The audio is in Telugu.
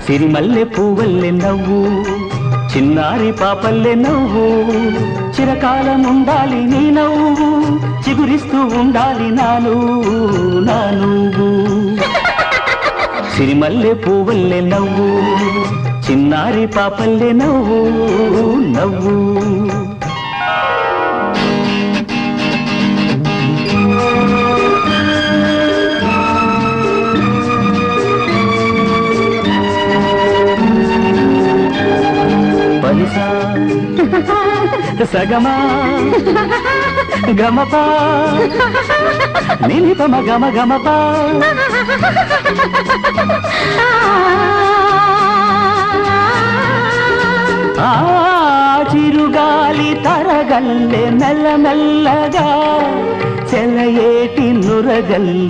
సిరిమల్లె పువ్వల్లె నవ్వు చిన్నారి పాపల్లె నవ్వు చిరకాలం ఉండాలి నీ నవ్వు చిగురిస్తూ ఉండాలి నా నువ్వు సిరిమల్లె పువ్వల్లె నవ్వు చిన్నారి పాపల్లె నవ్వు పనిసా సగమా గమపా నిలిపమ గమపా ఆ చిరుగాలి తరగల్లె మెల్లమెల్లగా చెలయేటి నురగల్లె